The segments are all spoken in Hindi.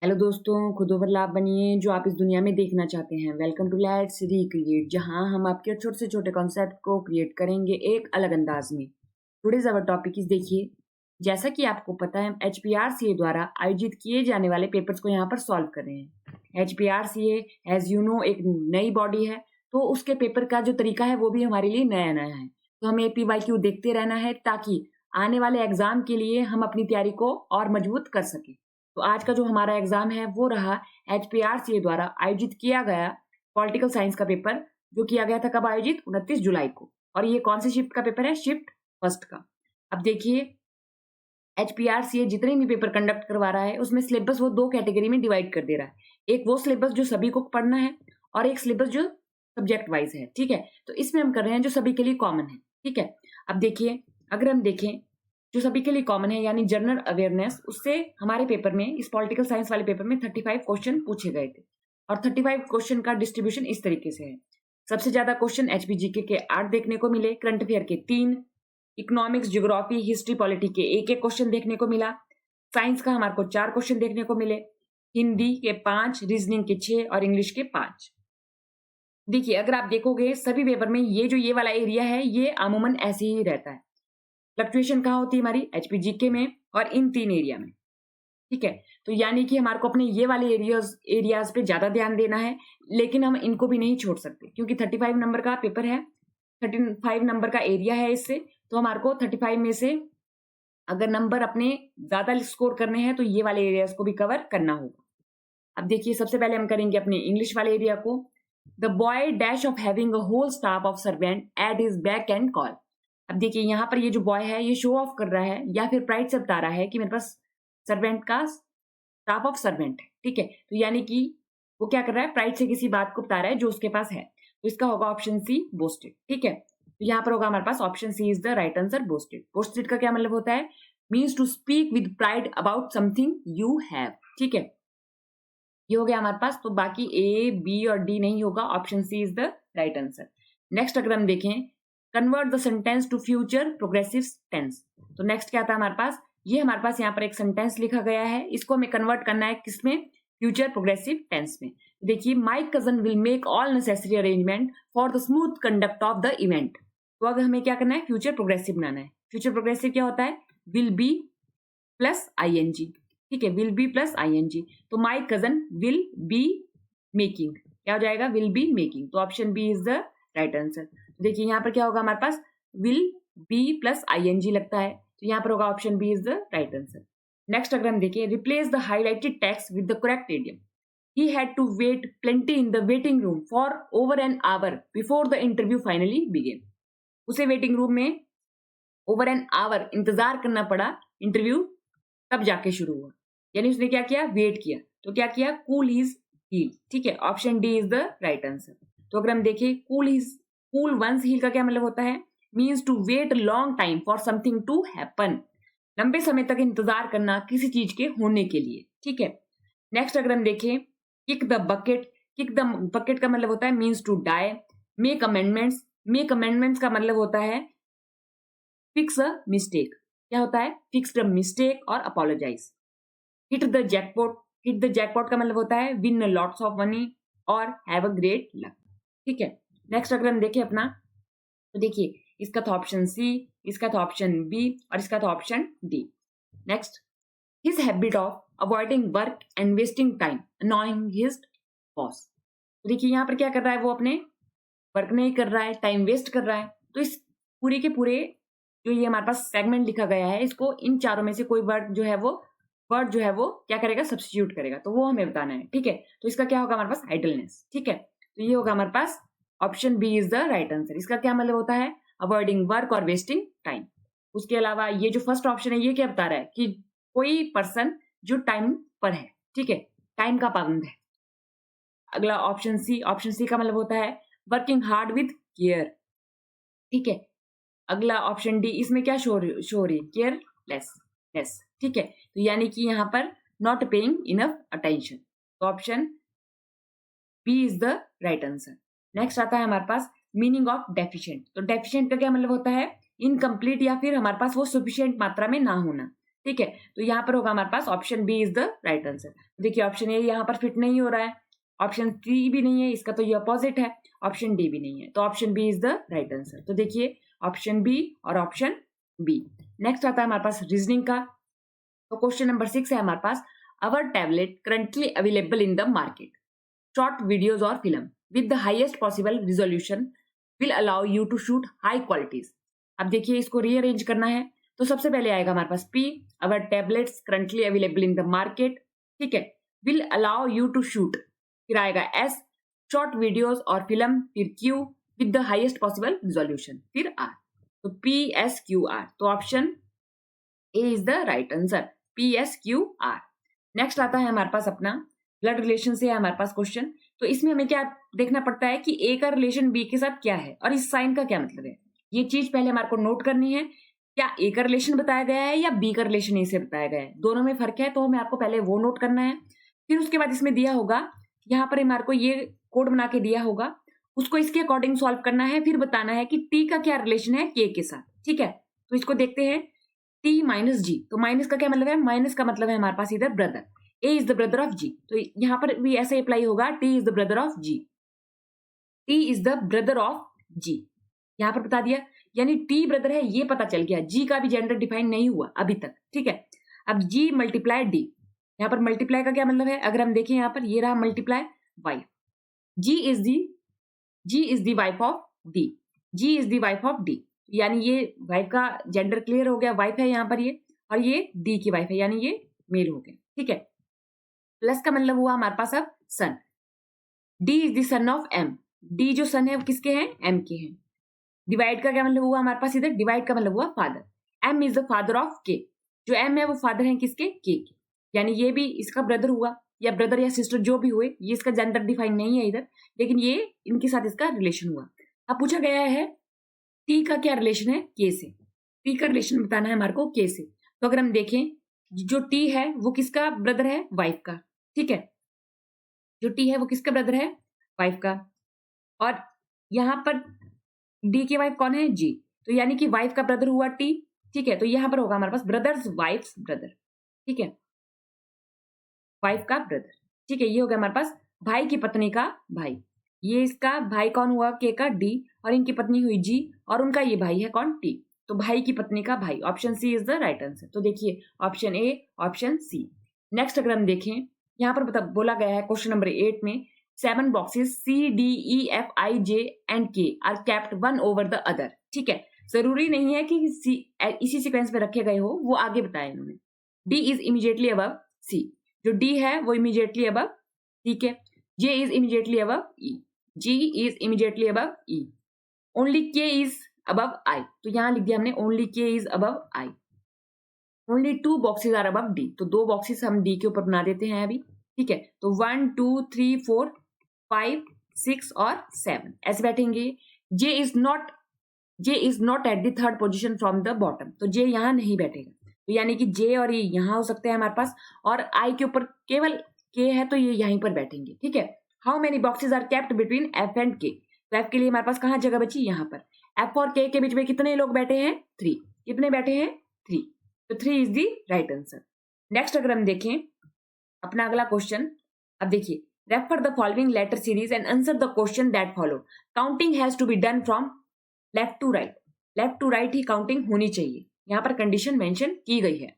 हेलो दोस्तों, खुद बदलाव बनिए जो आप इस दुनिया में देखना चाहते हैं। वेलकम टू लेट्स रिक्रिएट, जहां हम आपके छोटे से छोटे कॉन्सेप्ट को क्रिएट करेंगे एक अलग अंदाज में। टुडेज अवर टॉपिक इज, देखिए, जैसा कि आपको पता है, HPRCA द्वारा आयोजित किए जाने वाले पेपर्स को यहाँ पर सॉल्व कर रहे हैं। HPRCA एज यू नो एक नई बॉडी है, तो उसके पेपर का जो तरीका है वो भी हमारे लिए नया नया है। तो हमें PYQ देखते रहना है ताकि आने वाले एग्जाम के लिए हम अपनी तैयारी को और मजबूत कर सकें। तो आज का जो हमारा एग्जाम है वो रहा HPRCA द्वारा आयोजित किया गया पॉलिटिकल साइंस का पेपर, जो किया गया था कब आयोजित, 29 जुलाई को। और ये कौन सी शिफ्ट का पेपर है? शिफ्ट फर्स्ट का। अब देखिए, HPRCA जितने भी पेपर कंडक्ट करवा रहा है उसमें सिलेबस वो दो कैटेगरी में डिवाइड कर दे रहा है। एक वो सिलेबस जो सभी को पढ़ना है और एक सिलेबस जो सब्जेक्ट वाइज है। ठीक है, तो इसमें हम कर रहे हैं जो सभी के लिए कॉमन है। ठीक है, अब देखिए, अगर हम देखें जो सभी के लिए कॉमन है यानी जनरल अवेयरनेस, उससे हमारे पेपर में, इस पॉलिटिकल साइंस वाले पेपर में 35 क्वेश्चन पूछे गए थे। और 35 क्वेश्चन का डिस्ट्रीब्यूशन इस तरीके से है। सबसे ज्यादा क्वेश्चन HPGK के 8 देखने को मिले, करंट अफेयर के 3, इकोनॉमिक्स, ज्योग्राफी, हिस्ट्री, पॉलिटी के एक क्वेश्चन देखने को मिला। साइंस का हमारे को 4 क्वेश्चन देखने को मिले, हिंदी के 5, रीजनिंग के 6 और इंग्लिश के 5। देखिए, अगर आप देखोगे सभी पेपर में ये वाला एरिया है, ये अमूमन ऐसे ही रहता है। फ्लक्चुएशन कहाँ होती है हमारी? HPGK में और इन 3 एरिया में। ठीक है, तो यानी कि हमारे को अपने ये वाले एरियाज पे ज्यादा ध्यान देना है, लेकिन हम इनको भी नहीं छोड़ सकते क्योंकि 35 नंबर का पेपर है, 35 नंबर का एरिया है इससे। तो हमारे को 35 में से अगर नंबर अपने ज्यादा स्कोर करने हैं तो ये वाले एरियाज को भी कवर करना होगा। अब देखिए, सबसे पहले हम करेंगे अपने इंग्लिश वाले एरिया को। The boy dash of having a whole staff of servant at his back and call. अब देखिए, यहाँ पर ये जो बॉय है ये शो ऑफ कर रहा है या फिर प्राइड से बता रहा है कि मेरे पास सर्वेंट का स्टाफ ऑफ सर्वेंट है। ठीक है, तो यानी कि वो क्या कर रहा है? प्राइड से किसी बात को बता रहा है जो उसके पास है। तो इसका होगा ऑप्शन सी, बोस्टेड। ठीक है, तो यहाँ पर होगा हमारे पास option C is the right answer, boasted. Boasted का क्या मतलब होता है? Means to speak with pride about something you have. ठीक है, ये हो गया हमारे पास। तो बाकी ए, बी और डी नहीं होगा, option C is the right answer. Next अगर हम देखें, convert the sentence to future progressive tense. तो नेक्स्ट क्या था हमारे पास? ये हमारे पास यहाँ पर एक सेंटेंस लिखा गया है, इसको हमें कन्वर्ट करना है किसमें? फ्यूचर प्रोग्रेसिव टेंस में। देखिए, माई cousin will make all necessary arrangement for the smooth conduct of the event. तो अगर हमें क्या करना है? फ्यूचर प्रोग्रेसिव बनाना है। फ्यूचर प्रोग्रेसिव क्या होता है? Will be plus ING। ठीक है, विल बी प्लस ING। तो my cousin will be making, क्या हो जाएगा? Will be making. तो option B is the right answer. देखिए, यहाँ पर क्या होगा हमारे पास? विल बी प्लस ING लगता है, तो यहाँ पर होगा option B is the right answer. Next अगर हम देखें, replace the highlighted text with the correct idiom. He had to wait plenty in the waiting room for over an hour before the interview finally began. उसे वेटिंग रूम में ओवर एन आवर इंतजार करना पड़ा, इंटरव्यू तब जाके शुरू हुआ। यानी उसने क्या किया? वेट किया। तो क्या किया? Cool his heel. ठीक है, option D is the right answer. तो अगर हम देखें, कूल वंस हील का क्या मतलब होता है? Means to wait long time for something to happen. लंबे समय तक इंतजार करना किसी चीज के होने के लिए। ठीक है, नेक्स्ट अगर हम देखें, kick the bucket. Kick the bucket का मतलब होता है means to die. Make amendments. Make amendments का मतलब होता है फिक्स अ मिस्टेक। क्या होता है? फिक्स द मिस्टेक और apologise. Hit the jackpot. Hit the jackpot का मतलब होता है विन लॉट्स ऑफ मनी और हैव अ ग्रेट लक। ठीक है, नेक्स्ट अगर हम देखें अपना, तो देखिए, इसका था ऑप्शन सी, इसका था ऑप्शन बी और इसका था option D. Next, his habit of avoiding work and wasting time annoying his boss. देखिए, यहाँ पर क्या कर रहा है? वो अपने वर्क नहीं कर रहा है, टाइम वेस्ट कर रहा है। तो इस पूरे के पूरे जो ये हमारे पास सेगमेंट लिखा गया है, इसको इन चारों में से कोई वर्ड जो है वो क्या करेगा? सब्स्टिट्यूट करेगा। तो वो हमें बताना है। ठीक है, तो इसका क्या होगा हमारे पास? आइडलनेस। ठीक है, तो ये होगा हमारे पास option B is the right answer. इसका क्या मतलब होता है? अवॉइडिंग वर्क और वेस्टिंग टाइम। उसके अलावा ये जो फर्स्ट ऑप्शन है, ये क्या बता रहा है? कि कोई पर्सन जो टाइम पर है, ठीक है, टाइम का पाबंद है। अगला ऑप्शन सी का मतलब होता है वर्किंग हार्ड विद केयर। ठीक है, अगला ऑप्शन डी, इसमें क्या शो रही? केयरलेस। ठीक है, तो यानी कि यहाँ पर नॉट पेइंग इनफ अटेंशन। तो option B is the right answer. Next आता है हमारे पास मीनिंग ऑफ डेफिशिएंट। तो डेफिशिएंट का क्या मतलब होता है? इनकम्प्लीट या फिर हमारे पास वो सफिशिएंट मात्रा में ना होना। ठीक है, तो यहाँ पर होगा हमारे पास option B is the right answer. देखिए ऑप्शन ए यहाँ पर फिट नहीं हो रहा है, ऑप्शन सी भी नहीं है, इसका तो ये अपोजिट है, ऑप्शन डी भी नहीं है, तो option B is the right answer. तो देखिए ऑप्शन बी और ऑप्शन बी। नेक्स्ट आता है हमारे पास रीजनिंग का। तो क्वेश्चन नंबर 6 है हमारे पास, our tablet currently available in the market, short videos और film with the highest possible resolution will allow you to shoot high qualities. अब देखिए इसको रीअरेंज करना है, तो सबसे पहले आएगा हमारे पास P, our tablets currently available in the market, ठीक है, will allow you to shoot, फिर आएगा एस, शॉर्ट वीडियोज और फिल्म, फिर Q, with the highest possible resolution, फिर आर। तो पी एस क्यू आर, तो option A is the right answer, P S Q R. Next आता है हमारे पास अपना ब्लड रिलेशन से है हमारे पास क्वेश्चन। तो इसमें हमें क्या देखना पड़ता है कि ए का रिलेशन बी के साथ क्या है और इस साइन का क्या मतलब है, ये चीज पहले हमारे को नोट करनी है। क्या ए का रिलेशन बताया गया है या बी का रिलेशन ए से बताया गया है, दोनों में फर्क है, तो हमें आपको पहले वो नोट करना है। फिर उसके बाद इसमें दिया होगा, यहाँ पर हमारे को ये कोड बना के दिया होगा, उसको इसके अकॉर्डिंग सॉल्व करना है, फिर बताना है कि टी का क्या रिलेशन है के साथ, ठीक है। तो इसको देखते हैं, टी माइनस जी, तो माइनस का क्या मतलब है, माइनस का मतलब है हमारे पास इधर brother, A is the brother of G, तो यहां पर भी ऐसे अप्लाई होगा, T is the brother of G, T is the brother of G, यहां पर बता दिया, यानी टी ब्रदर है ये पता चल गया, जी का भी जेंडर डिफाइन नहीं हुआ अभी तक, ठीक है। अब जी मल्टीप्लाई डी, यहां पर मल्टीप्लाई का क्या मतलब है, अगर हम देखें यहां पर ये रहा multiply wife, G is the wife of D, G is the wife of D, यानी ये वाइफ का जेंडर क्लियर हो गया, वाइफ है यहाँ पर ये, और ये डी की वाइफ है, यानी ये मेल हो गया, ठीक है। प्लस का मतलब हुआ हमारे पास अब son, D is the son of M, D जो सन है वो किसके हैं, एम के हैं। डिवाइड का क्या मतलब हुआ हमारे पास इधर, डिवाइड का मतलब हुआ father, M is the father of K, जो एम है वो फादर है किसके, के, यानी ये भी इसका ब्रदर हुआ, या ब्रदर या सिस्टर जो भी हुए, ये इसका जेंडर डिफाइन नहीं है इधर, लेकिन ये इनके साथ इसका रिलेशन हुआ। अब पूछा गया है टी का क्या रिलेशन है के से, टी का रिलेशन बताना है हमारे को के से। तो अगर हम देखें जो टी है वो किसका ब्रदर है, वाइफ का, ठीक है, जो टी है वो किसका ब्रदर है, वाइफ का, और यहां पर डी की वाइफ कौन है, जी, तो यानी कि वाइफ का ब्रदर हुआ टी, ठीक है। तो यहां पर होगा हमारे पास ब्रदर्स वाइफ ब्रदर, ठीक है, वाइफ का ब्रदर, ठीक है, ये हो गया हमारे पास भाई की पत्नी का भाई, ये इसका भाई कौन हुआ, के का डी, और इनकी पत्नी हुई जी, और उनका ये भाई है कौन, टी, तो भाई की पत्नी का भाई, option C is the right answer. तो देखिए option A, option C. Next अगर हम देखें, यहाँ पर बोला गया है क्वेश्चन नंबर 8 में, 7 boxes C D E F I J and K are kept one over the other, ठीक है, जरूरी नहीं है कि इसी सीक्वेंस में रखे गए हो, वो आगे बताया इन्होंने। D is immediately above C, जो डी है वो इमीडिएटली अबव, ठीक है, J is immediately above E, G is immediately above E. Only K is above I. तो यहां लिख दिया हमने only K is above I. Only 2 boxes are above D. तो 2 boxes हम D के ऊपर बना देते हैं अभी, ठीक है। तो 1 2 3 4 5 6 और 7 ऐसे बैठेंगे। J is not at the third position from the bottom. तो J यहाँ नहीं बैठेगा, तो यानी कि J और E यहाँ हो सकते हैं हमारे पास, और I के ऊपर केवल K है तो ये यहीं पर बैठेंगे, ठीक है। How many boxes are kept between F and K, तो एफ के लिए हमारे पास कहाँ जगह बची, यहाँ पर। एफ और के बीच में कितने लोग बैठे हैं, 3, कितने बैठे हैं, 3, तो 3 is the right answer. Next अगर हम देखें अपना अगला क्वेश्चन, अब देखिए, refer the following letter series and answer the question that follow, counting has to be done from left to right, left to right ही काउंटिंग होनी चाहिए, यहाँ पर कंडीशन मेंशन की गई है।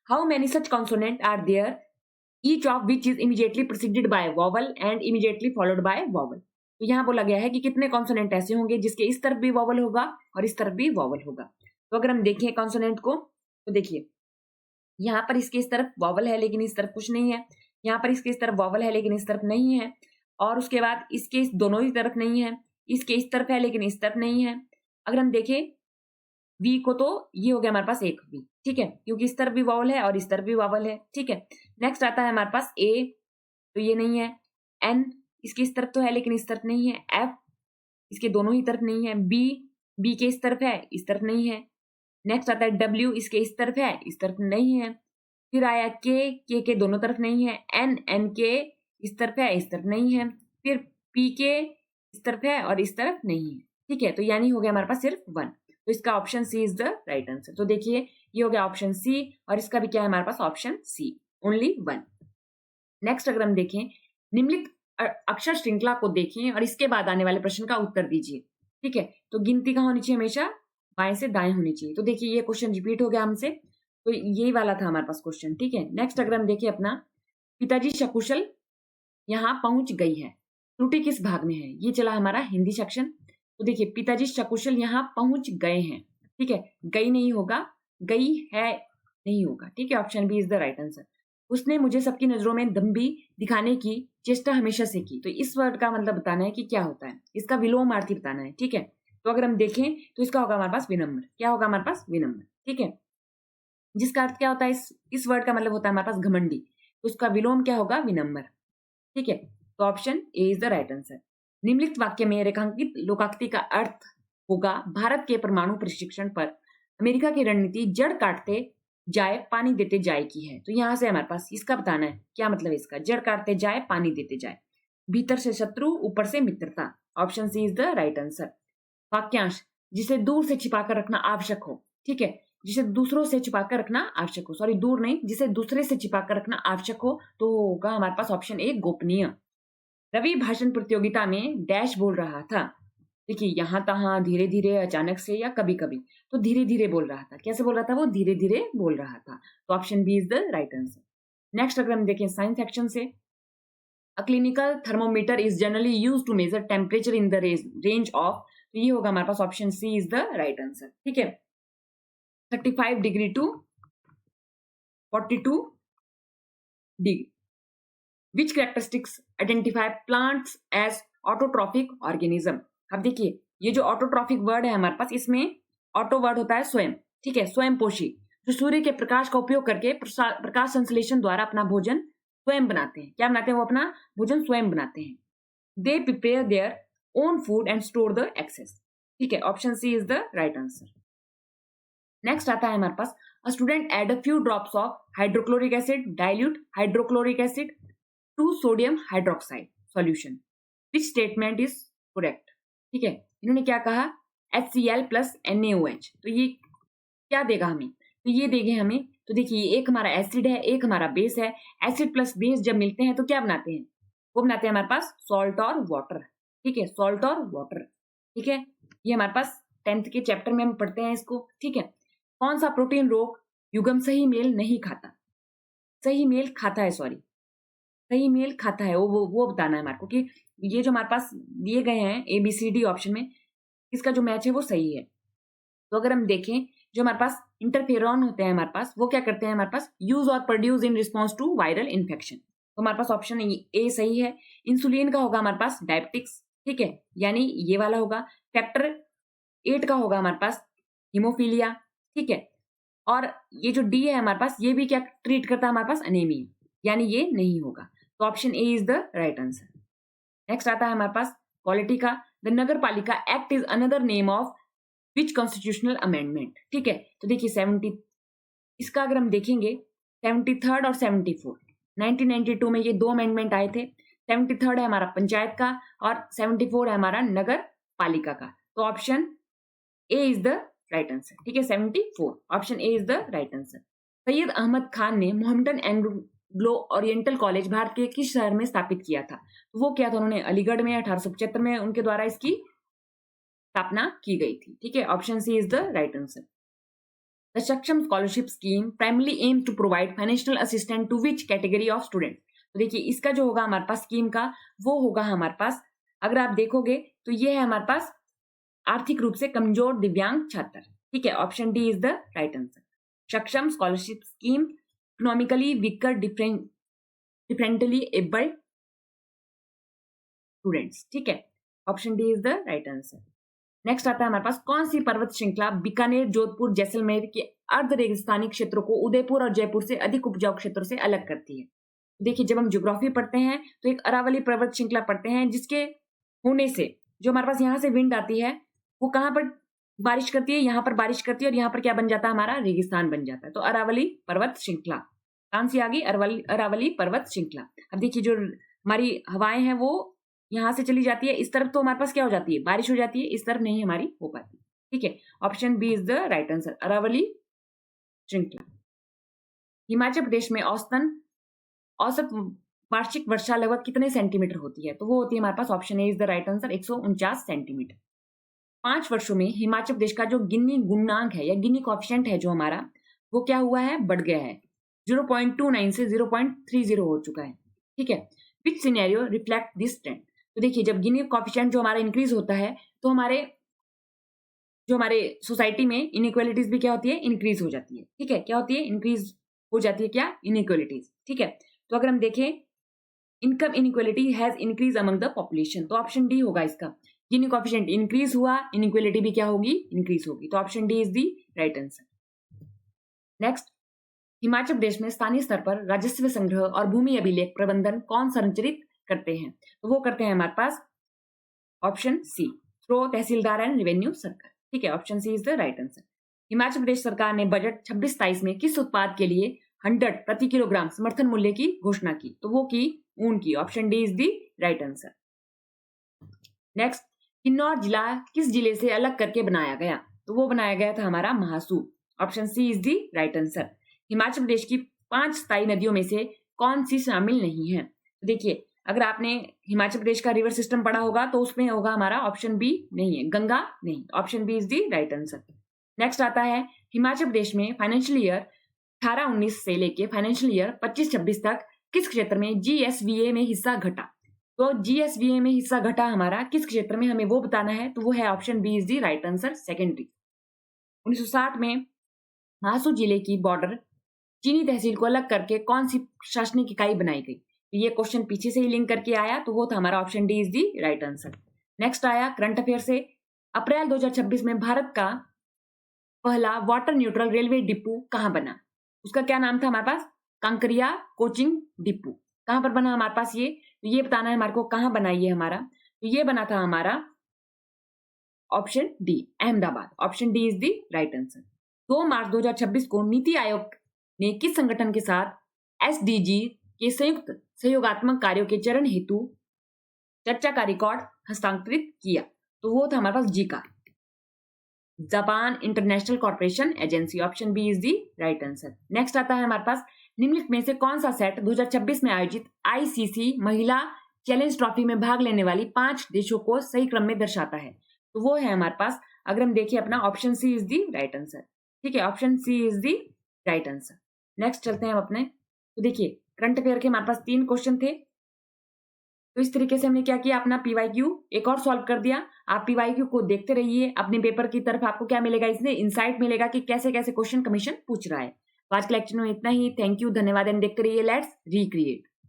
How many such consonant are there, each of which is immediately preceded by vowel and immediately followed by vowel। तो यहाँ बोला गया है कि कितने कॉन्सोनेंट ऐसे होंगे जिसके इस तरफ भी वॉवल होगा और इस तरफ भी वॉवल होगा। तो अगर हम देखें कॉन्सोनेंट को, तो देखिए यहाँ पर इसके इस तरफ वॉवल है लेकिन इस तरफ कुछ नहीं है, यहाँ पर इसके इस तरफ वॉवल है लेकिन इस तरफ नहीं है, और उसके बाद इसके इस दोनों ही तरफ नहीं है, इसके इस तरफ है लेकिन इस तरफ नहीं है। अगर हम देखें वी को, तो ये हो गया हमारे पास एक वी, ठीक है, क्योंकि इस तरफ भी वॉवल है और इस तरफ भी वॉवल है, ठीक है। नेक्स्ट आता है हमारे पास ए, तो ये नहीं है, एन इसकी इस तरफ तो है लेकिन इस तरफ नहीं है, एफ इसके दोनों ही तरफ नहीं है, बी के इस तरफ है इस तरफ नहीं है। नेक्स्ट आता है डब्ल्यू, इसके इस तरफ है इस तरफ नहीं है। फिर आया के दोनों तरफ नहीं है, एन के इस तरफ है इस तरफ नहीं है। फिर पी के इस तरफ है और इस तरफ नहीं है, ठीक है, तो यानी हो गया हमारे पास सिर्फ 1, तो इसका option C is the right answer. तो देखिए ये हो गया ऑप्शन सी, और इसका भी क्या है हमारे पास ऑप्शन सी, ओनली 1। नेक्स्ट अगर हम देखें, निम्नलिखित अक्षर श्रृंखला को देखें और इसके बाद आने वाले प्रश्न का उत्तर दीजिए। ठीक है, तो गिनती कहाँ होनी चाहिए, हमेशा बाएं से दाएं होनी चाहिए। तो देखिए ये क्वेश्चन रिपीट हो गया हमसे, तो यही वाला था हमारे पास क्वेश्चन। ठीक है, नेक्स्ट अगर हम देखें अपना, पिताजी सकुशल यहाँ पहुंच गई है, त्रुटि किस भाग में है, ये चला हमारा हिंदी सेक्शन। तो देखिए पिताजी सकुशल यहाँ पहुंच गए हैं। ठीक है, गई नहीं होगा, गई है नहीं होगा। ठीक है, option B is the right answer. उसने मुझे सबकी नजरों में दम्भी दिखाने की चेष्टा हमेशा से की। तो इस वर्ड का मतलब बताना है कि क्या होता है, इसका विलोमार्थी बताना है। ठीक है, तो अगर हम देखें तो इसका होगा हमारे पास विनम्र। क्या होगा हमारे पास, विनम्र। ठीक है, जिसका अर्थ क्या होता है, इस वर्ड का मतलब होता है हमारे पास घमंडी, तो उसका विलोम क्या होगा, विनम्र। ठीक है, तो option A is the right answer. निम्नलिखित वाक्य में रेखांकित लोकाक्ति का अर्थ होगा, भारत के परमाणु प्रशिक्षण पर अमेरिका की रणनीति जड़ काटते जाए पानी देते जाए की है। तो यहां से हमारे पास इसका बताना है क्या मतलब है इसका, जड़ काटते जाए पानी देते जाए, भीतर से शत्रु ऊपर से मित्रता। Option C is the right answer. वाक्यांश, जिसे दूर से छिपाकर रखना आवश्यक हो। ठीक है, जिसे दूसरों से छिपाकर रखना आवश्यक हो, सॉरी दूर नहीं, जिसे दूसरे से छिपाकर रखना आवश्यक हो, तो होगा हमारे पास ऑप्शन ए, गोपनीय। रवि भाषण प्रतियोगिता में डैश बोल रहा था। देखिए यहां तहां, धीरे धीरे, अचानक से, या कभी कभी। तो धीरे धीरे बोल रहा था। कैसे बोल रहा था वो, धीरे धीरे बोल रहा था। तो option B is the right answer. Next अगर हम देखें साइंस सेक्शन से, a clinical thermometer is generally use to measure temperature in the range of, तो ये होगा हमारे पास option C is the right answer. ठीक है, 35 degree to 42 degree. Which characteristics identify plants as autotrophic organism. अब देखिए ये जो ऑटोट्रॉफिक वर्ड है हमारे पास, इसमें ऑटो वर्ड होता है स्वयं। ठीक है, स्वयं पोषी, जो सूर्य के प्रकाश का उपयोग करके प्रकाश संश्लेषण द्वारा अपना भोजन स्वयं बनाते हैं। क्या बनाते हैं, वो अपना भोजन स्वयं बनाते हैं। They prepare their own food and store the excess. ठीक है, option C is the right answer. Next आता है हमारे पास, a student add a few drops of hydrochloric acid, dilute hydrochloric acid to sodium hydroxide solution, which statement is correct. ठीक है, इन्होंने क्या कहा, HCl प्लस NaOH। तो ये क्या देगा हमें, तो ये देंगे हमें, तो देखिए एक हमारा एसिड है, एक हमारा बेस है। एसिड प्लस बेस जब मिलते हैं तो क्या बनाते हैं, वो बनाते हैं हमारे पास सॉल्ट और वाटर। ठीक है, सॉल्ट और वाटर। ठीक है, ये हमारे पास 10th के चैप्टर में हम पढ़ते हैं इसको। ठीक है, कौन सा प्रोटीन रोग युग्म सही मेल नहीं खाता, सही मेल खाता है, सॉरी सही मेल खाता है, वो बताना है हमारे को कि ये जो हमारे पास दिए गए हैं ABCD ऑप्शन में, इसका जो मैच है वो सही है। तो अगर हम देखें, जो हमारे पास इंटरफेरॉन होते हैं हमारे पास, वो क्या करते हैं हमारे पास, यूज और produce in response to viral infection. तो हमारे पास ऑप्शन ए सही है। इंसुलिन का होगा हमारे पास डायबिटिक्स। ठीक है, यानी ये वाला होगा। फैक्टर 8 का होगा हमारे पास हीमोफीलिया। ठीक है, और ये जो डी है हमारे पास, ये भी क्या ट्रीट करता है हमारे पास, अनेमिया, यानी ये नहीं होगा। तो option A is the right answer. Next आता है हमारे पास पॉलिटी का, द नगर पालिका act is another name of which constitutional amendment. ठीक है, तो देखिए 70, इसका अगर हम देखेंगे 73rd और 74, 1992 में ये 2 अमेंडमेंट आए थे। 73rd है हमारा पंचायत का, और 74 है हमारा नगर पालिका का। तो option A is the right answer. ठीक है, 74, option A is the right answer. Syed Ahmed Khan ने Mohammedan Anglo Oriental College Bharat के किस शहर में स्थापित किया था, तो वो क्या था, उन्होंने अलीगढ़ में 1875 में उनके द्वारा इसकी स्थापना की गई थी। ठीक है, option C is the right answer. The Saksham scholarship scheme primarily aim to provide financial assistant to which category of student. तो देखिए इसका जो होगा हमारे पास स्कीम का, वो होगा हमारे पास, अगर आप देखोगे तो ये है हमारे पास आर्थिक रूप से कमजोर दिव्यांग छात्र। ठीक है, option D is the right answer. Saksham scholarship scheme economically weaker differently abled students. ठीक है, option D is the right answer. Next आता है हमारे पास, कौन सी पर्वत श्रृंखला बीकानेर, जोधपुर, जैसलमेर के अर्ध रेगिस्तानी क्षेत्रों को उदयपुर और जयपुर से अधिक उपजाऊ क्षेत्रों से अलग करती है। देखिए जब हम ज्योग्राफी पढ़ते हैं तो एक अरावली पर्वत श्रृंखला पढ़ते हैं, जिसके होने से जो हमारे पास यहाँ से विंड आती है, वो कहाँ पर बारिश करती है, यहाँ पर बारिश करती है, और यहाँ पर क्या बन जाता है, हमारा रेगिस्तान बन जाता है। तो अरावली पर्वत श्रृंखला कौन सी आ गई, अरावली पर्वत श्रृंखला। अब देखिए जो हमारी हवाएं हैं वो यहाँ से चली जाती है इस तरफ, तो हमारे पास क्या हो जाती है, बारिश हो जाती है, इस तरफ नहीं हमारी हो पाती। ठीक है, option B is the right answer, Aravalli श्रृंखला। हिमाचल प्रदेश में औसत वार्षिक वर्षा लगभग कितने सेंटीमीटर होती है? तो वो होती है हमारे पास, option A is the right answer, 149 centimetre. 5 वर्षों में हिमाचल प्रदेश का जो गिनी गुणांक है या गिनी कोएफिशिएंट है जो हमारा, वो क्या हुआ है? बढ़ गया है। 0.29 से 0.30 हो चुका है। ठीक है। विच सिनेरियो रिफ्लेक्ट दिस ट्रेंड? तो देखिए, जब गिनी कोएफिशिएंट जो हमारा इंक्रीज होता है तो हमारे सोसाइटी में इनइक्वालिटीज भी क्या होती है? इंक्रीज हो जाती है। ठीक है। क्या होती है? इंक्रीज हो जाती है क्या? इनइक्वालिटीज। ठीक है। तो अगर हम देखें, income inequality has increase among the population, तो ऑप्शन डी होगा इसका। गिनी कोएफिशिएंट इंक्रीज हुआ, इनइक्वालिटी भी क्या होगी? इंक्रीज होगी। तो option D is the right answer. Next, Himachal Pradesh में स्थानीय स्तर पर राजस्व संग्रह और भूमि अभिलेख प्रबंधन कौन संचालित करते हैं? तो वो करते हैं हमारे पास option C, through tehsildar and revenue circle. ठीक है। Option C is the right answer. Himachal Pradesh सरकार ने बजट 26-27 में किस उत्पाद के लिए 100 प्रति किलोग्राम समर्थन मूल्य की घोषणा की? तो वो की ऊन की। Option D is the right answer. Next, Kinnaur जिला किस जिले से अलग करके बनाया गया? तो वो बनाया गया था हमारा Mahasu. Option C is the right answer. Himachal Pradesh की 5 स्थायी नदियों में से कौन सी शामिल नहीं है? तो देखिए, अगर आपने हिमाचल प्रदेश का रिवर सिस्टम पढ़ा होगा तो उसमें होगा हमारा ऑप्शन बी, नहीं है, गंगा नहीं। Option B is the right answer. Next आता है, हिमाचल प्रदेश में फाइनेंशियल ईयर 18-19 से लेके फाइनेंशियल ईयर 25-26 तक किस क्षेत्र में जीएसवीए में हिस्सा घटा? तो जीएसवीए में हिस्सा घटा हमारा किस क्षेत्र में, हमें वो बताना है। तो वो है option B is the right answer, secondary. 1960 में महासू जिले की बॉर्डर चीनी तहसील को अलग करके कौन सी प्रशासनिक इकाई बनाई गई? तो ये क्वेश्चन पीछे से ही लिंक करके आया, तो वो था हमारा option D is the right answer. Next आया करंट अफेयर से, अप्रैल 2026 में भारत का पहला वाटर न्यूट्रल रेलवे डिपो कहां बना? उसका क्या नाम था हमारे पास? Kankariya coaching depot. कहां पर बना हमारे पास ये? तो ये बताना है हमारे को कहां बना ये हमारा। तो ये बना था हमारा option D, Ahmedabad. Option D is the right answer. 2 मार्च 2026 को नीति आयोग ने किस संगठन के साथ एसडीजी के संयुक्त सहयोगात्मक कार्यों के चरण हेतु चर्चा का रिकॉर्ड हस्तांतरित किया? तो वो था हमारे पास JICA, Japan international corporation agency. Option B is the right answer. Next आता है हमारे पास, निम्नलिखित में से कौन सा सेट 2026 में आयोजित आईसीसी महिला चैलेंज ट्रॉफी में भाग लेने वाली 5 देशों को सही क्रम में दर्शाता है? तो वो है हमारे पास, अगर हम देखिए अपना, option C is the right answer. ठीक है। Option C is the right answer. Next चलते हैं हम अपने, तो देखिए करंट अफेयर के हमारे पास 3 क्वेश्चन थे। तो इस तरीके से हमने क्या किया, अपना पीवाईक्यू एक और सॉल्व कर दिया। आप पीवाईक्यू को देखते रहिए, अपने पेपर की तरफ आपको क्या मिलेगा, इसमें इंसाइट मिलेगा कि कैसे कैसे क्वेश्चन कमीशन पूछ रहा है। आज के लेक्चर में इतना ही। थैंक यू, धन्यवाद एंड देखते रहिए लेट्स रिक्रिएट।